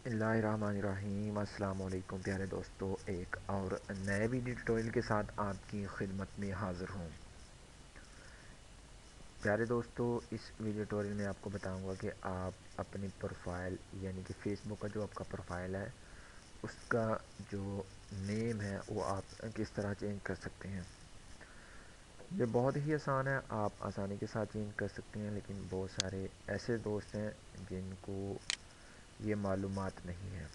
बिस्मिल्लाहिर्रहमानिर्रहीम। अस्सलाम वालेकुम प्यारे दोस्तों, एक और नए वीडियो ट्यूटोरियल के साथ आपकी खिदमत में हाज़िर हूँ। प्यारे दोस्तों, इस वीडियो ट्यूटोरियल में आपको बताऊंगा कि आप अपनी प्रोफाइल यानी कि फ़ेसबुक का जो आपका प्रोफाइल है उसका जो नेम है वो आप किस तरह चेंज कर सकते हैं। ये बहुत ही आसान है, आप आसानी के साथ चेंज कर सकते हैं, लेकिन बहुत सारे ऐसे दोस्त हैं जिनको ये मालूमात नहीं है।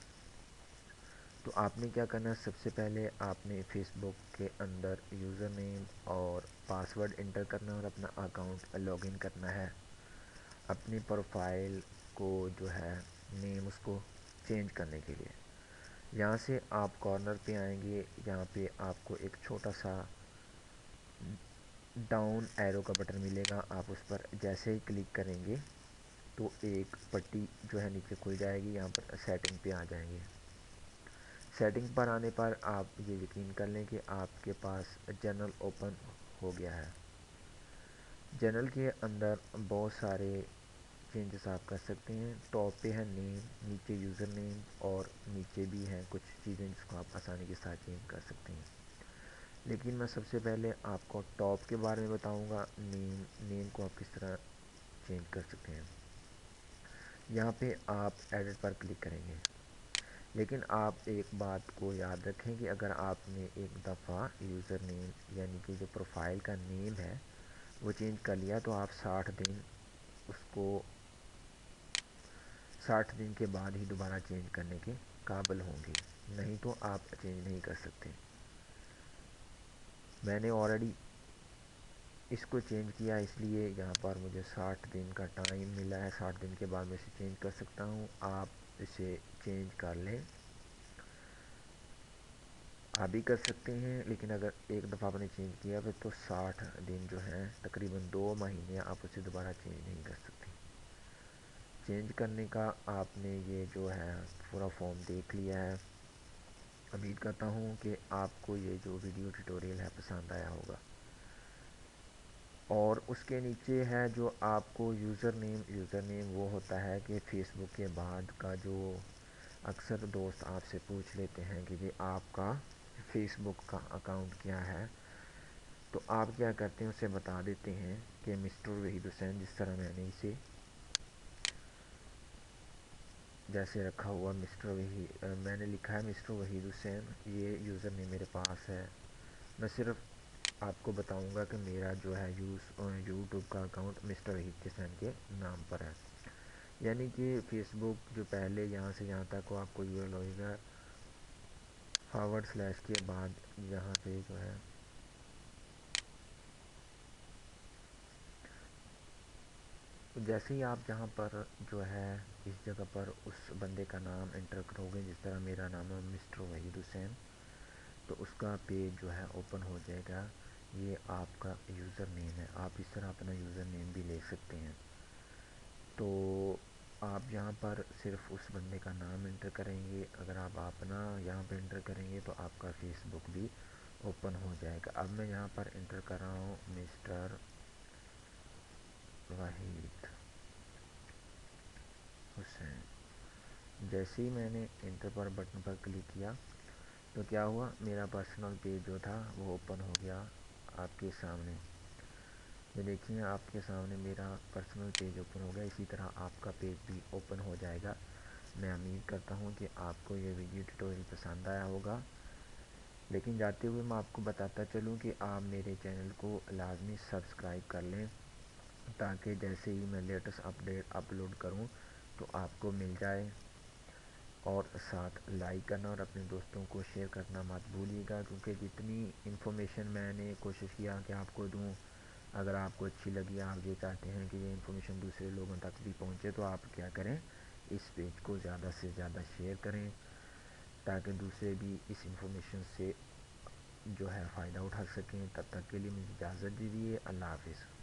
तो आपने क्या करना है, सबसे पहले आपने फ़ेसबुक के अंदर यूज़र नेम और पासवर्ड इंटर करना है और अपना अकाउंट लॉगिन करना है। अपनी प्रोफाइल को जो है नेम उसको चेंज करने के लिए यहाँ से आप कॉर्नर पे आएंगे। यहाँ पे आपको एक छोटा सा डाउन एरो का बटन मिलेगा, आप उस पर जैसे ही क्लिक करेंगे तो एक पट्टी जो है नीचे खुल जाएगी। यहाँ पर सेटिंग पे आ जाएंगे। सेटिंग पर आने पर आप ये यकीन कर लें कि आपके पास जनरल ओपन हो गया है। जनरल के अंदर बहुत सारे चेंजेस आप कर सकते हैं। टॉप पे है नेम, नीचे यूज़र नेम और नीचे भी हैं कुछ चीज़ें जिसको आप आसानी के साथ चेंज कर सकते हैं। लेकिन मैं सबसे पहले आपको टॉप के बारे में बताऊंगा। नेम को आप किस तरह चेंज कर सकते हैं। यहाँ पे आप एडिट पर क्लिक करेंगे, लेकिन आप एक बात को याद रखें कि अगर आपने एक दफ़ा यूज़र नेम यानी कि जो प्रोफाइल का नेम है वो चेंज कर लिया तो आप 60 दिन उसको 60 दिन के बाद ही दोबारा चेंज करने के काबिल होंगे, नहीं तो आप चेंज नहीं कर सकते। मैंने ऑलरेडी इसको चेंज किया, इसलिए यहाँ पर मुझे 60 दिन का टाइम मिला है। 60 दिन के बाद मैं इसे चेंज कर सकता हूँ। आप इसे चेंज कर लें, आप भी कर सकते हैं, लेकिन अगर एक दफ़ा आपने चेंज किया फिर तो 60 दिन जो हैं तकरीबन 2 महीने आप उसे दोबारा चेंज नहीं कर सकते। चेंज करने का आपने ये जो है पूरा फॉर्म देख लिया है। उम्मीद करता हूँ कि आपको ये जो वीडियो ट्यूटोरियल है पसंद आया होगा। और उसके नीचे है जो आपको यूज़र नेम वो होता है कि फ़ेसबुक के बाद का जो अक्सर दोस्त आपसे पूछ लेते हैं कि जी आपका फ़ेसबुक का अकाउंट क्या है, तो आप क्या करते हैं उसे बता देते हैं कि मिस्टर वहीद हुसैन, जिस तरह मैंने इसे जैसे रखा हुआ मैंने लिखा है मिस्टर वहीद हुसैन, ये यूज़र नेम मेरे पास है। मैं सिर्फ आपको बताऊंगा कि मेरा जो है यूट्यूब का अकाउंट मिस्टर वहीद हुसैन के नाम पर है। यानी कि फ़ेसबुक जो पहले यहाँ से यहाँ तक को आपको यूआरएल होगा / के बाद यहाँ पे जो है जैसे ही आप जहाँ पर जो है इस जगह पर उस बंदे का नाम एंटर करोगे, जिस तरह मेरा नाम है मिस्टर वहीद हुसैन, तो उसका पेज जो है ओपन हो जाएगा। ये आपका यूज़र नेम है, आप इस तरह अपना यूज़र नेम भी ले सकते हैं। तो आप यहाँ पर सिर्फ उस बंदे का नाम एंटर करेंगे। अगर आप अपना यहाँ पर एंटर करेंगे तो आपका फ़ेसबुक भी ओपन हो जाएगा। अब मैं यहाँ पर एंटर कर रहा हूँ मिस्टर वहीद हुसैन। जैसे ही मैंने इंटर पर बटन पर क्लिक किया तो क्या हुआ, मेरा पर्सनल पेज जो था वो ओपन हो गया आपके सामने। ये देखिए आपके सामने मेरा पर्सनल पेज ओपन हो गया। इसी तरह आपका पेज भी ओपन हो जाएगा। मैं उम्मीद करता हूँ कि आपको ये वीडियो ट्यूटोरियल पसंद आया होगा। लेकिन जाते हुए मैं आपको बताता चलूँ कि आप मेरे चैनल को लाजमी सब्सक्राइब कर लें, ताकि जैसे ही मैं लेटेस्ट अपडेट अपलोड करूँ तो आपको मिल जाए। और साथ लाइक करना और अपने दोस्तों को शेयर करना मत भूलिएगा, क्योंकि जितनी इन्फॉर्मेशन मैंने कोशिश किया कि आपको दूं, अगर आपको अच्छी लगी, आप ये चाहते हैं कि ये इन्फॉर्मेशन दूसरे लोगों तक भी पहुंचे, तो आप क्या करें, इस पेज को ज़्यादा से ज़्यादा शेयर करें, ताकि दूसरे भी इस इन्फॉर्मेशन से जो है फ़ायदा उठा सकें। तब तक के लिए मुझे इजाज़त दीजिए। अल्लाह हाफिज़।